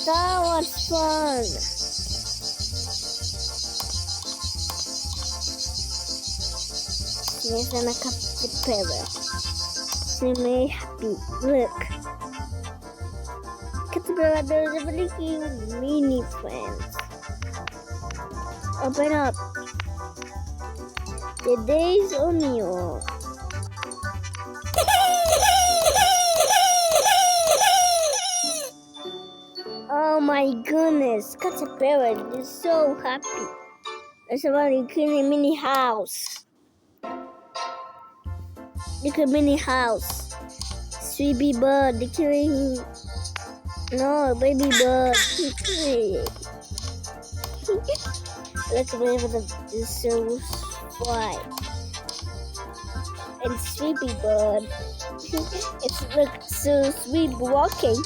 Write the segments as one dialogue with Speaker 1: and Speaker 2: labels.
Speaker 1: That was fun. Yes, I'm a caterpillar. So may happy. Look. Caterpillar, there's a really cute mini friends. Open up. The day's on you. Oh my goodness, Caterpillar is so happy. There's a really cute mini house. Look at mini house. Sweetie bird, the killing. No, baby bird. Look at the so white. And Sweetie bird. It's look so sweet walking.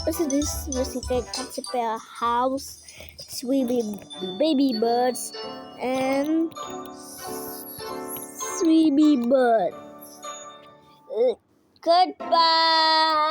Speaker 1: This is the Caterpillar house, Sweetie baby birds, and Sweetie birds. Goodbye.